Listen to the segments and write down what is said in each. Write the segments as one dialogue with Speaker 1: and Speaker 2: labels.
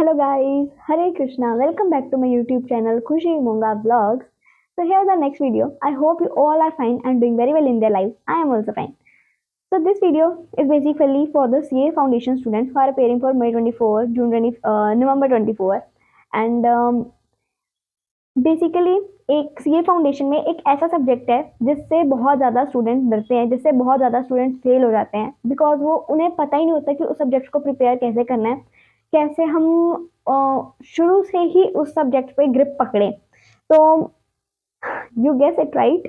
Speaker 1: Hello guys, Hare Krishna. Welcome back to my YouTube channel Khushi Monga Vlogs. So here's the next video. I hope you all are fine and doing very well in their life. I am also fine. So this video is basically for the CA Foundation students who are preparing for May 24, November 24 and basically एक CA foundation में एक ऐसा subject है जिससे बहुत ज़्यादा students डरते हैं, जिससे बहुत ज़्यादा स्टूडेंट्स फेल हो जाते हैं बिकॉज वो उन्हें पता ही नहीं होता कि उस सब्जेक्ट को प्रिपेयर कैसे करना है, कैसे हम शुरू से ही उस सब्जेक्ट पे ग्रिप पकड़ें. तो you guess it right,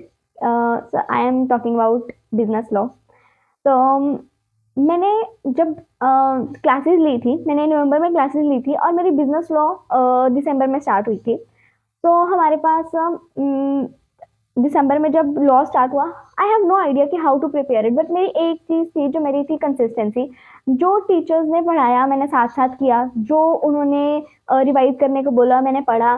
Speaker 1: I am talking about business law. तो मैंने जब क्लासेस ली थी, मैंने नवंबर में क्लासेस ली थी और मेरी बिजनेस लॉ दिसंबर में स्टार्ट हुई थी. तो हमारे पास दिसंबर में जब लॉ स्टार्ट हुआ, आई हैव नो आइडिया कि how to prepare it, but मेरी एक चीज़ थी जो मेरी थी कंसिस्टेंसी. जो टीचर्स ने पढ़ाया मैंने साथ साथ किया, जो उन्होंने रिवाइज करने को बोला मैंने पढ़ा.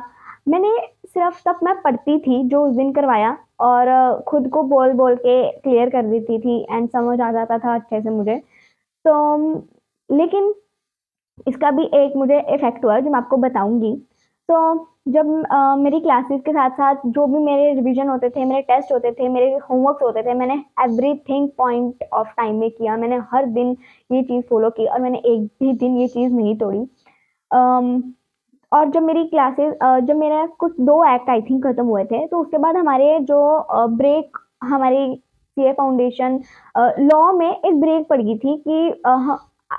Speaker 1: मैंने सिर्फ तब मैं पढ़ती थी जो उस दिन करवाया और खुद को बोल बोल के क्लियर कर देती थी एंड समझ आ जाता था अच्छे से मुझे. तो लेकिन इसका भी एक मुझे इफेक्ट हुआ जो मैं आपको बताऊंगी. तो जब मेरी क्लासेस के साथ साथ जो भी मेरे रिवीजन होते थे, मेरे टेस्ट होते थे, मेरे होमवर्क्स होते थे, मैंने एवरीथिंग पॉइंट ऑफ टाइम में किया. मैंने हर दिन ये चीज़ फॉलो की और मैंने एक भी दिन ये चीज़ नहीं तोड़ी. और जब मेरी क्लासेस जब मेरा कुछ 2 एक्ट आई थिंक ख़त्म हुए थे, तो उसके बाद हमारे जो ब्रेक हमारी सीए फाउंडेशन लॉ में एक ब्रेक पड़ गई थी कि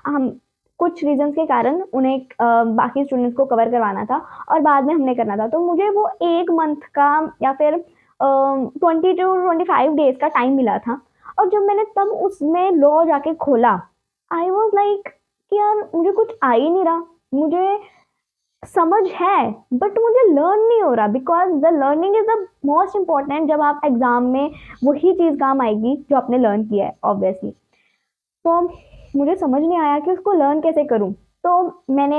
Speaker 1: हम कुछ रीजंस के कारण उन्हें बाकी स्टूडेंट्स को कवर करवाना था और बाद में हमने करना था. तो मुझे वो 1 मंथ का या फिर 20 to 25 डेज का टाइम मिला था. और जब मैंने तब उसमें लॉ जाके खोला, आई वॉज लाइक कि यार मुझे कुछ आ ही नहीं रहा. मुझे समझ है बट मुझे लर्न नहीं हो रहा, because the learning is the most important. जब आप एग्जाम में वही चीज़ काम आएगी जो आपने लर्न किया है ऑब्वियसली. तो मुझे समझ नहीं आया कि उसको लर्न कैसे करूं. तो मैंने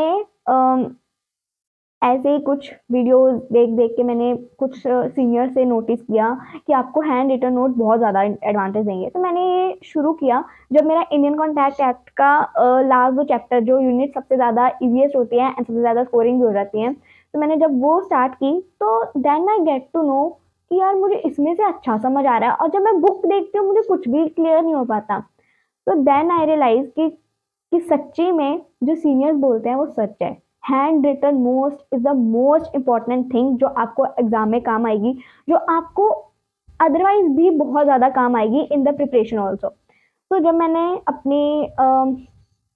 Speaker 1: ऐसे ही कुछ वीडियोस देख देख के मैंने कुछ सीनियर से नोटिस किया कि आपको हैंड रिटन नोट बहुत ज़्यादा एडवांटेज देंगे. तो मैंने ये शुरू किया जब मेरा इंडियन कॉन्टैक्ट एक्ट का लास्ट 2 चैप्टर जो यूनिट सबसे ज़्यादा ईजीएस्ट होती हैं एंड सबसे ज़्यादा स्कोरिंग भी हो जाती हैं, तो मैंने जब वो स्टार्ट की तो then I get to know कि यार मुझे इसमें से अच्छा समझ आ रहा है. और जब मैं बुक देखती हूँ मुझे कुछ भी क्लियर नहीं हो पाता. तो देन आई रियलाइज कि सच्ची में जो सीनियर्स बोलते हैं वो सच है. Hand written most is the most important thing जो आपको एग्जाम में काम आएगी, जो आपको अदरवाइज भी बहुत ज़्यादा काम आएगी इन द प्रिपरेशन ऑल्सो. तो जब मैंने अपनी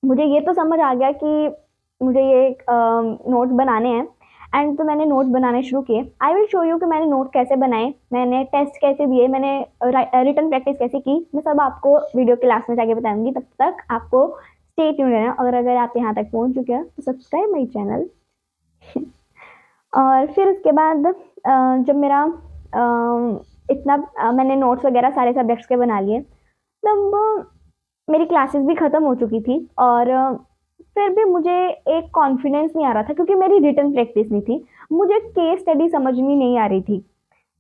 Speaker 1: मुझे ये तो समझ आ गया कि मुझे ये नोट्स बनाने हैं एंड तो मैंने नोट बनाने शुरू किए. आई विल शो यू कि मैंने नोट कैसे बनाए, मैंने टेस्ट कैसे दिए, मैंने रिटन प्रैक्टिस कैसे की. मैं सब आपको वीडियो के लास्ट में जाके बताऊंगी. तब तक आपको स्टे ट्यून्ड रहना. अगर आप यहाँ तक पहुँच चुके हैं तो सब्सक्राइब माई चैनल. और फिर उसके बाद जब मेरा मैंने नोट्स वगैरह सारे सब्जेक्ट्स के बना लिए, तब मेरी क्लासेस भी ख़त्म हो चुकी थी और फिर भी मुझे एक कॉन्फिडेंस नहीं आ रहा था क्योंकि मेरी रिटन प्रैक्टिस नहीं थी. मुझे केस स्टडी समझनी नहीं आ रही थी.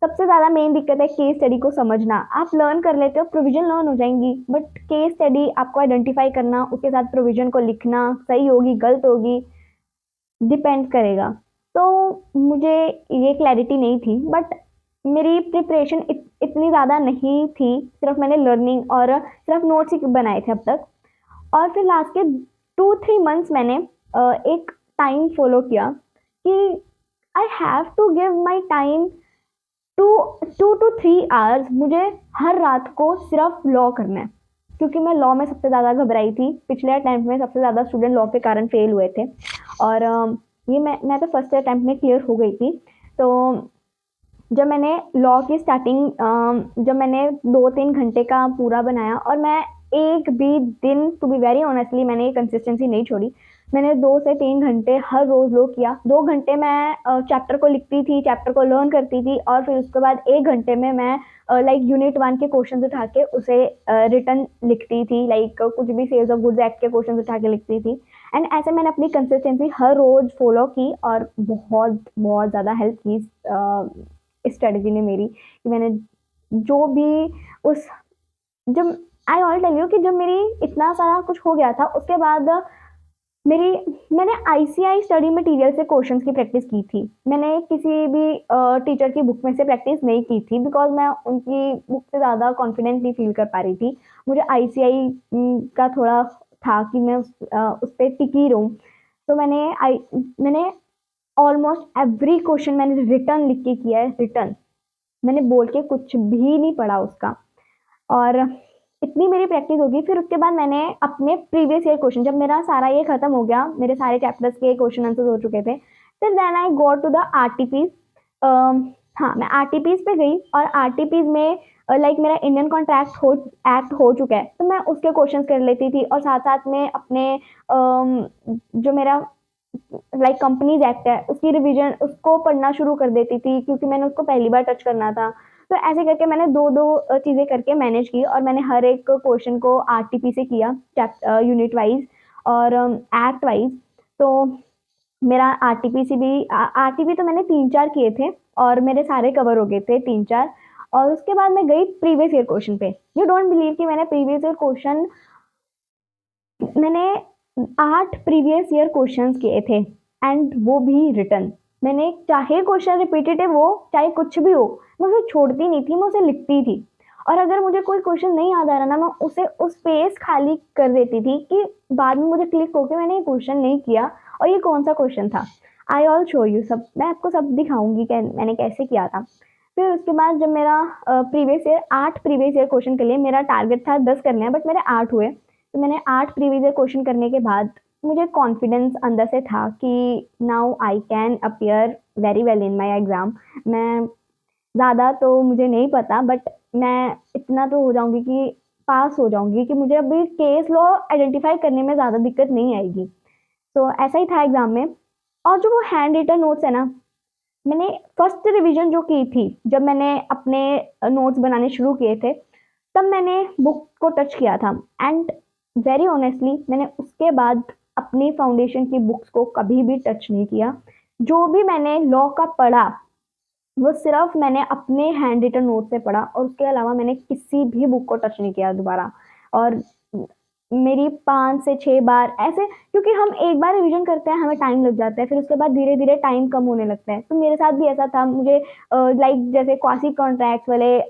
Speaker 1: सबसे ज़्यादा मेन दिक्कत है केस स्टडी को समझना. आप लर्न कर लेते हो, प्रोविजन लर्न हो जाएंगी, बट केस स्टडी आपको आइडेंटिफाई करना, उसके साथ प्रोविजन को लिखना, सही होगी गलत होगी डिपेंड करेगा. तो मुझे ये क्लैरिटी नहीं थी, बट मेरी प्रिपरेशन इतनी ज़्यादा नहीं थी. सिर्फ मैंने लर्निंग और सिर्फ नोट्स ही बनाए थे अब तक. और फिर लास्ट के 2-3 मंथ्स मैंने एक टाइम फॉलो किया कि I have to give my time 2 to 3 hours. मुझे हर रात को सिर्फ लॉ करना है क्योंकि मैं लॉ में सबसे ज़्यादा घबराई थी. पिछले अटैम्प्ट में सबसे ज़्यादा स्टूडेंट लॉ के कारण फेल हुए थे और ये मैं तो फर्स्ट अटैम्प्ट में क्लियर हो गई थी. तो जब मैंने लॉ की स्टार्टिंग जब मैंने 2-3 घंटे का पूरा बनाया और मैं एक भी दिन, टू बी वेरी ऑनेस्टली, मैंने ये कंसिस्टेंसी नहीं छोड़ी. मैंने 2 से 3 घंटे हर रोज़ लो किया. 2 घंटे मैं चैप्टर को लिखती थी, चैप्टर को लर्न करती थी और फिर उसके बाद 1 घंटे में मैं लाइक यूनिट 1 के क्वेश्चन उठा के उसे रिटन लिखती थी. लाइक कुछ भी सेल्स ऑफ गुड्स एक्ट के क्वेश्चन उठा के लिखती थी. एंड ऐसे मैंने अपनी कंसिस्टेंसी हर रोज़ फॉलो की और बहुत बहुत ज़्यादा हेल्प की इस स्ट्रेटजी ने मेरी. कि मैंने जो भी जब आई ऑल टेल यू कि जब मेरी इतना सारा कुछ हो गया था उसके बाद मेरी मैंने आईसीआई स्टडी मटेरियल से क्वेश्चंस की प्रैक्टिस की थी। मैंने किसी भी टीचर की बुक में से प्रैक्टिस नहीं की थी बिकॉज़ मैं उनकी बुक से ज़्यादा कॉन्फिडेंट नहीं फ़ील कर पा रही थी। मुझे आईसीआई का थोड़ा था कि मैं उस पे टिकी रहूँ। तो मैंने ऑलमोस्ट एवरी क्वेश्चन मैंने रिटन लिख के किया है, रिटन। मैंने बोल के कुछ भी नहीं पढ़ा उसका। और इतनी मेरी प्रैक्टिस होगी, फिर उसके बाद मैंने अपने प्रीवियस ईयर क्वेश्चन, जब मेरा सारा ये खत्म हो गया, मेरे सारे चैप्टर्स के क्वेश्चन आंसर हो चुके थे, फिर then I go to the RTPs. हाँ, मैं आरटीपीज पे गई और आरटीपीज में लाइक मेरा इंडियन कॉन्ट्रैक्ट हो चुका है, तो मैं उसके क्वेश्चन कर लेती थी और साथ साथ में अपने जो मेरा लाइक कंपनीज एक्ट है उसकी रिवीजन उसको पढ़ना शुरू कर देती थी, क्योंकि मैंने उसको पहली बार टच करना था। तो ऐसे करके मैंने दो दो चीज़ें करके मैनेज की और मैंने हर एक क्वेश्चन को आरटीपी से किया, यूनिट वाइज और एक्ट वाइज। तो मेरा आरटीपी से भी आरटीपी तो मैंने 3-4 किए थे और मेरे सारे कवर हो गए थे 3-4। और उसके बाद मैं गई प्रीवियस ईयर क्वेश्चन पे। यू डोंट बिलीव कि मैंने 8 प्रीवियस ईयर क्वेश्चंस किए थे एंड वो भी रिटन। मैंने चाहे क्वेश्चन रिपीटेटिव हो चाहे कुछ भी हो, मैं उसे छोड़ती नहीं थी, मैं उसे लिखती थी। और अगर मुझे कोई क्वेश्चन नहीं याद आ रहा ना, मैं उसे उस स्पेस खाली कर देती थी कि बाद में मुझे क्लिक होकर मैंने ये क्वेश्चन नहीं किया और ये कौन सा क्वेश्चन था। आई ऑल शो यू, सब मैं आपको सब दिखाऊंगी मैंने कैसे किया था। फिर उसके बाद जब मेरा previous year 8 previous year question के लिए मेरा टारगेट था 10 करने हैं, बट मेरे 8 हुए। तो मैंने 8 प्रीवियस ईयर क्वेश्चन करने के बाद मुझे कॉन्फिडेंस अंदर से था कि now I can appear very well in my exam. मैं ज़्यादा तो मुझे नहीं पता, बट मैं इतना तो हो जाऊंगी कि पास हो जाऊंगी कि मुझे अभी केस लॉ आइडेंटिफाई करने में ज़्यादा दिक्कत नहीं आएगी। तो ऐसा ही था एग्ज़ाम में। और जो वो हैंड रिटन नोट्स है ना, मैंने फर्स्ट रिवीजन जो की थी, जब मैंने अपने नोट्स बनाने शुरू किए थे, तब मैंने बुक को टच किया था एंड वेरी ऑनेस्टली मैंने उसके बाद अपनी फाउंडेशन की बुक्स को कभी भी टच नहीं किया। जो भी मैंने लॉ का पढ़ा वो सिर्फ मैंने अपने हैंड रिटन नोट से पढ़ा और उसके अलावा मैंने किसी भी बुक को टच नहीं किया दोबारा। और मेरी 5 से 6 बार ऐसे, क्योंकि हम एक बार रिवीजन करते हैं हमें टाइम लग जाता है, फिर उसके बाद धीरे धीरे टाइम कम होने लगता है। तो मेरे साथ भी ऐसा था। मुझे लाइक जैसे क्वासी कॉन्ट्रैक्ट वाले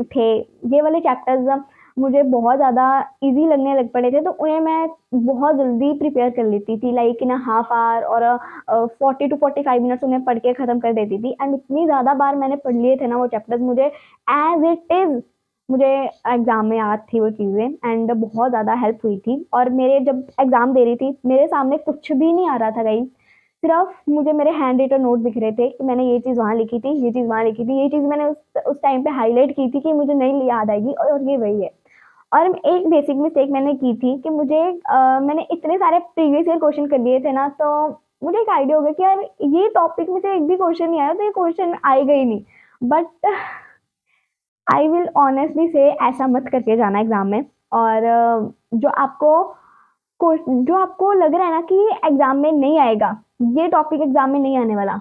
Speaker 1: थे, ये वाले चैप्टर्स मुझे बहुत ज़्यादा इजी लगने लग पड़े थे, तो उन्हें मैं बहुत जल्दी प्रिपेयर कर लेती थी, लाइक इन हाफ आवर और 40 to 45 मिनट्स उन्हें पढ़ के ख़त्म कर देती थी। एंड इतनी ज़्यादा बार मैंने पढ़ लिए थे ना वो चैप्टर्स, मुझे एज इट इज़ मुझे एग्ज़ाम में याद थी वो चीज़ें एंड बहुत ज़्यादा हेल्प हुई थी। और मेरे जब एग्ज़ाम दे रही थी मेरे सामने कुछ भी नहीं आ रहा था गाइस, सिर्फ मुझे मेरे हैंड रिटन नोट दिख रहे थे कि मैंने ये चीज़ वहाँ लिखी थी, ये चीज़ वहाँ लिखी थी, ये चीज़ मैंने उस टाइम पे हाईलाइट की थी कि मुझे नहीं याद आएगी और ये वही है। और एक बेसिक मिस्टेक मैंने की थी कि मैंने इतने सारे प्रीवियस ईयर क्वेश्चन कर लिए थे ना, तो मुझे एक आइडिया हो गया कि यार ये टॉपिक में से एक भी क्वेश्चन नहीं आया तो ये क्वेश्चन आएगा ही नहीं। बट आई विल ऑनेस्टली से ऐसा मत करके जाना एग्जाम में। और जो आपको लग रहा है ना कि ये एग्जाम में नहीं आएगा, ये टॉपिक एग्जाम में नहीं आने वाला,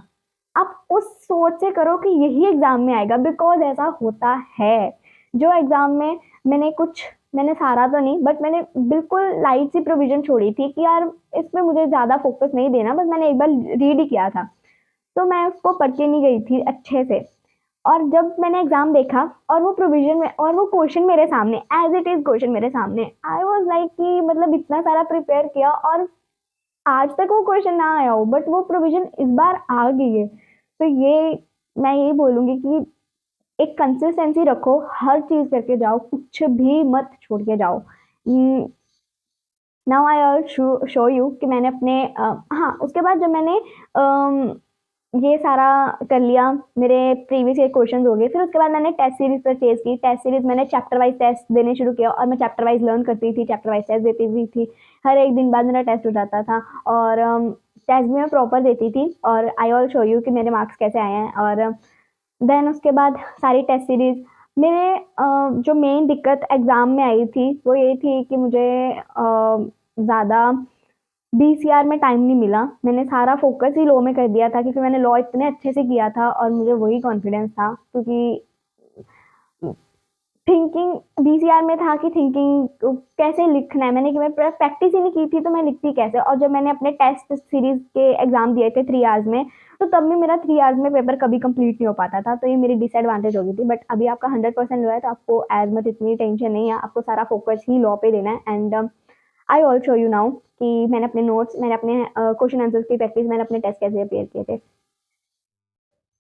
Speaker 1: आप उस सोच से करो कि यही एग्जाम में आएगा, बिकॉज ऐसा होता है। जो एग्जाम में मैंने सारा तो नहीं, बट मैंने बिल्कुल लाइट सी प्रोविजन छोड़ी थी कि यार इसमें मुझे ज़्यादा फोकस नहीं देना, बस मैंने एक बार रीड ही किया था, तो मैं उसको पढ़ के नहीं गई थी अच्छे से। और जब मैंने एग्जाम देखा और वो प्रोविजन में और वो क्वेश्चन मेरे सामने एज इट इज क्वेश्चन मेरे सामने, आई वाज लाइक कि मतलब इतना सारा प्रिपेयर किया और आज तक वो क्वेश्चन ना आया हो, बट वो प्रोविजन इस बार आ गई है। तो ये मैं यही बोलूँगी कि एक कंसिस्टेंसी रखो, हर चीज़ करके जाओ, कुछ भी मत छोड़ के जाओ। Now I all show you कि मैंने अपने हाँ, उसके बाद जब मैंने ये सारा कर लिया, मेरे प्रीवियस ईयर क्वेश्चंस हो गए, फिर उसके बाद मैंने टेस्ट सीरीज परचेज की। टेस्ट सीरीज मैंने चैप्टर वाइज टेस्ट देने शुरू किया और मैं चैप्टर वाइज लर्न करती थी, चैप्टर वाइज टेस्ट देती भी थी। हर एक दिन बाद मेरा टेस्ट हो जाता था और टेस्ट भी मैं प्रॉपर देती थी और आई ऑल शो यू कि मेरे मार्क्स कैसे आए हैं। और देन उसके बाद सारी टेस्ट सीरीज मेरे जो मेन दिक्कत एग्ज़ाम में आई थी वो ये थी कि मुझे ज़्यादा बीसीआर में टाइम नहीं मिला। मैंने सारा फोकस ही लॉ में कर दिया था क्योंकि मैंने लॉ इतने अच्छे से किया था और मुझे वही कॉन्फिडेंस था, क्योंकि थिंकिंग बीसीआर में था कि थिंकिंग कैसे लिखना है, मैं प्रैक्टिस ही नहीं की थी तो मैं लिखती कैसे। और जब मैंने अपने टेस्ट सीरीज के एग्जाम दिए थे 3 आवर्स में, तो तब भी मेरा 3 आवर्स में पेपर कभी कंप्लीट नहीं हो पाता था, तो ये मेरी डिसएडवांटेज हो गई थी। बट अभी आपका 100% लो है, तो आपको एज मच इतनी टेंशन नहीं है, आपको सारा फोकस ही लॉ पे देना है। And I all show you now कि मैंने अपने नोट्स, मैंने अपने क्वेश्चन आंसर्स की प्रैक्टिस, मैंने अपने टेस्ट कैसे अपेयर किए थे।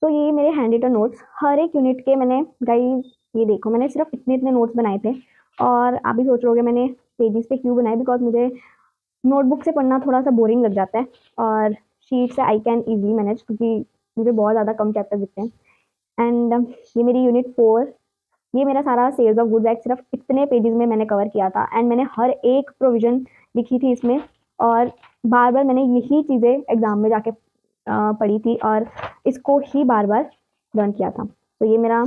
Speaker 1: तो ये मेरे हैंड रिटन नोट्स हर एक यूनिट के मैंने, गाइस ये देखो, मैंने सिर्फ इतने इतने नोट्स बनाए थे। और आप भी सोच रहे होगे मैंने पेजेस पे क्यों बनाए, बिकॉज मुझे नोटबुक से पढ़ना थोड़ा सा बोरिंग लग जाता है, और शीट से आई कैन ईजिली मैनेज, क्योंकि मुझे बहुत ज़्यादा कम चैप्टर दिखते हैं। एंड ये मेरी यूनिट 4, ये मेरा सारा सेल्स ऑफ गुड्स एक्ट सिर्फ इतने पेजेस में मैंने कवर किया था। एंड मैंने हर एक प्रोविजन लिखी थी इसमें, और बार बार मैंने यही चीज़ें एग्जाम में जाके पढ़ी थी, और इसको ही बार बार लर्न किया था। तो ये मेरा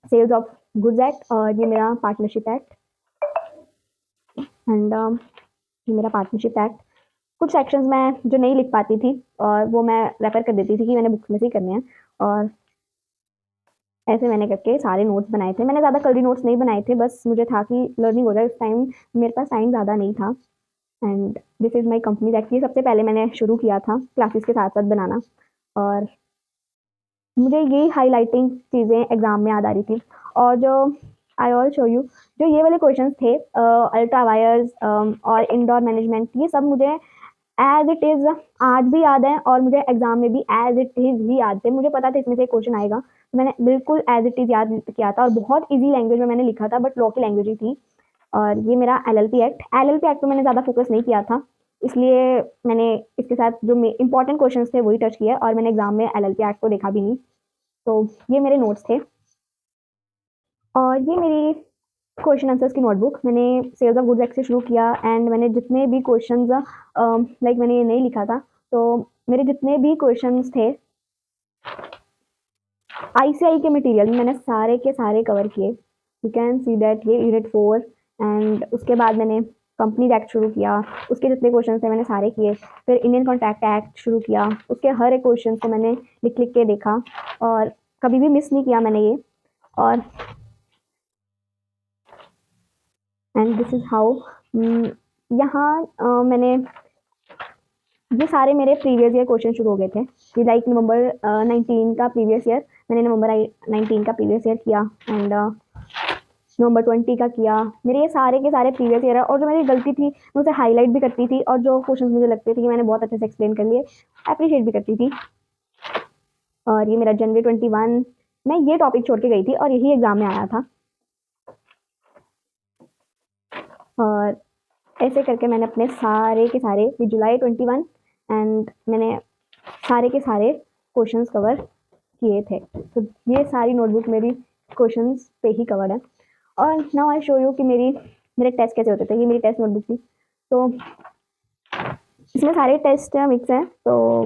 Speaker 1: सेल्स ऑफ गुड्स एक्ट, और ये मेरा पार्टनरशिप एक्ट। एंड ये मेरा पार्टनरशिप एक्ट, कुछ सेक्शंस मैं जो नहीं लिख पाती थी, और वो मैं रेफर कर देती थी कि मैंने बुक्स में से ही करने हैं। और ऐसे मैंने करके सारे नोट्स बनाए थे। मैंने ज़्यादा कलरी नोट्स नहीं बनाए थे, बस मुझे था कि लर्निंग हो जाए। उस टाइम मेरे पास टाइम ज़्यादा नहीं था। And this is my company act, ये सबसे पहले मैंने शुरू किया था क्लासेस के साथ साथ बनाना। और मुझे यही हाईलाइटिंग चीज़ें एग्जाम में याद आ रही थी। और जो आई ऑल शो यू, जो ये वाले क्वेश्चंस थे, अल्ट्रा वायर्स और इंडोर मैनेजमेंट, ये सब मुझे एज इट इज़ आज भी याद है, और मुझे एग्जाम में भी एज इट इज़ ही याद थे। मुझे पता था इसमें से क्वेश्चन आएगा, तो मैंने बिल्कुल एज इट इज़ याद किया था, और बहुत ईजी लैंग्वेज में मैंने लिखा था, बट लॉ की लैंग्वेज ही थी। और ये मेरा एलएलपी एक्ट, एलएलपी एक्ट पे मैंने ज़्यादा फोकस नहीं किया था, इसलिए मैंने इसके साथ जो इंपॉर्टेंट क्वेश्चन थे वही टच किए, और मैंने एग्जाम में एलएलपी एक्ट को देखा भी नहीं। तो ये मेरे नोट्स थे, और ये मेरी क्वेश्चन आंसर्स की नोटबुक। मैंने सेल्स ऑफ गुड्स एक्ट से शुरू किया, एंड मैंने जितने भी क्वेश्चंस, लाइक मैंने ये नहीं लिखा था, तो मेरे जितने भी क्वेश्चंस थे आईसीआई के मटेरियल में, मैंने सारे के सारे कवर किए। यू कैन सी दैट ये यूनिट 4। एंड उसके बाद मैंने कंपनी एक्ट शुरू किया, उसके जितने क्वेश्चन थे मैंने सारे किए। फिर इंडियन कॉन्ट्रैक्ट एक्ट शुरू किया, उसके हर एक क्वेश्चन को मैंने लिख लिख के देखा, और कभी भी मिस नहीं किया मैंने ये। और एंड दिस इज़ हाउ, यहाँ मैंने, ये सारे मेरे प्रीवियस ईयर क्वेश्चन शुरू हो गए थे। ये लाइक नवंबर 19 का प्रीवियस ईयर, मैंने नवंबर 19 का प्रीवियस ईयर किया, एंड नवंबर 20 का किया। मेरे ये सारे के सारे प्रीवियस ईयर है, और जो मेरी गलती थी मैं उसे हाईलाइट भी करती थी, और जो क्वेश्चन मुझे लगते थे कि मैंने बहुत अच्छे से एक्सप्लेन कर लिए, अप्रिशिएट भी करती थी। और ये मेरा जनवरी 21, मैं ये टॉपिक छोड़ के गई थी, और यही एग्जाम में आया था। और ऐसे करके मैंने अपने सारे के सारे, ये जुलाई 21, एंड मैंने सारे के सारे क्वेश्चंस कवर किए थे। तो ये सारी नोटबुक मेरी क्वेश्चंस पे ही कवर है। और नाउ आई शो यू कि मेरे टेस्ट कैसे होते थे। ये मेरी टेस्ट नोटबुक थी, तो इसमें सारे टेस्ट मिक्स हैं। तो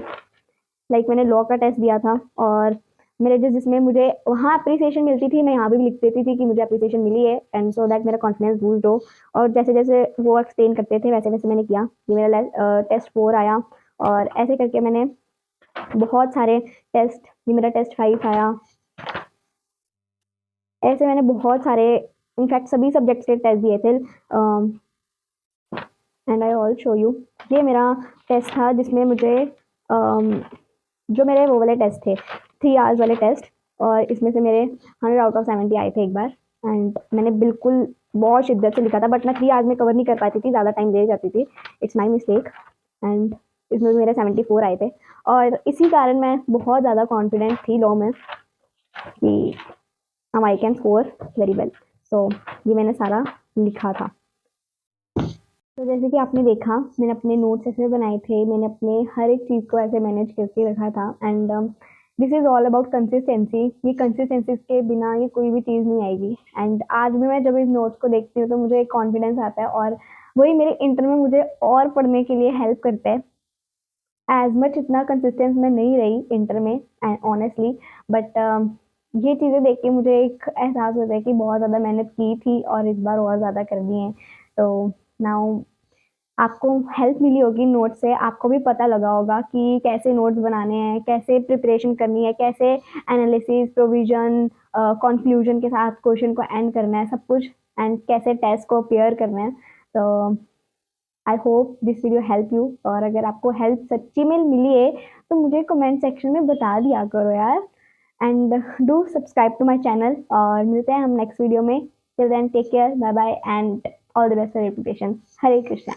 Speaker 1: लाइक मैंने लॉ का टेस्ट दिया था, और मेरे जिसमें मुझे वहाँ अप्रिसिएशन मिलती थी, मैं यहाँ भी लिख देती थी कि मुझे अप्रिसिएशन मिली है, एंड सो दैट मेरा कॉन्फिडेंस बूस्ट हो। और जैसे जैसे वो एक्सप्लेन करते थे वैसे वैसे मैंने किया। ये मेरा टेस्ट 4 आया, और ऐसे करके मैंने बहुत सारे टेस्ट, ये मेरा टेस्ट 5 आया। ऐसे मैंने बहुत सारे, इनफैक्ट सभी सब्जेक्ट्स के टेस्ट दिए थे। And I all show you, ये मेरा टेस्ट था जिसमें मुझे जो मेरे वो वाले टेस्ट थे 3 आवर्स वाले टेस्ट, और इसमें से मेरे 100 आउट ऑफ 70 आए थे एक बार। एंड मैंने बिल्कुल बहुत शिद्दत से लिखा था, बट मैं 3 आवर्स में कवर नहीं कर पाती थी, ज़्यादा टाइम ले जाती थी, इट्स माई मिस्टेक। एंड इसमें मेरे 74 आए थे, और इसी कारण मैं बहुत ज़्यादा कॉन्फिडेंट थी लॉ में कि I can score very well. So ये मैंने सारा लिखा था। तो जैसे कि आपने देखा, मैंने अपने नोट्स ऐसे बनाए थे, मैंने अपने हर एक चीज़ को ऐसे मैनेज करके रखा था। And this is all about consistency. ये कंसिस्टेंसी के बिना ये कोई भी चीज़ नहीं आएगी। एंड आज भी मैं जब इस नोट्स को देखती हूँ तो मुझे एक कॉन्फिडेंस आता है, और वही मेरे इंटर में मुझे और पढ़ने के लिए हेल्प करता है। एज मच इतना कंसिस्टेंस में नहीं रही इंटर में, एंड ऑनेस्टली, बट ये चीज़ें देख के मुझे एक एहसास होता है कि बहुत ज़्यादा मेहनत की थी, और इस बार और ज़्यादा कर दी है। तो नाउ आपको हेल्प मिली होगी नोट्स से, आपको भी पता लगा होगा कि कैसे नोट्स बनाने हैं, कैसे प्रिपरेशन करनी है, कैसे एनालिसिस, प्रोविजन, कंक्लूजन के साथ क्वेश्चन को एंड करना है, सब कुछ, एंड कैसे टेस्ट को अपेयर करना है। तो I hope this video help you, और अगर आपको हेल्प सच्ची में मिली है तो मुझे कमेंट सेक्शन में बता दिया करो यार। And do subscribe to my channel, और मिलते हैं हम नेक्स्ट वीडियो में। Till then take care, bye bye, and all the best for your preparation. Hare Krishna.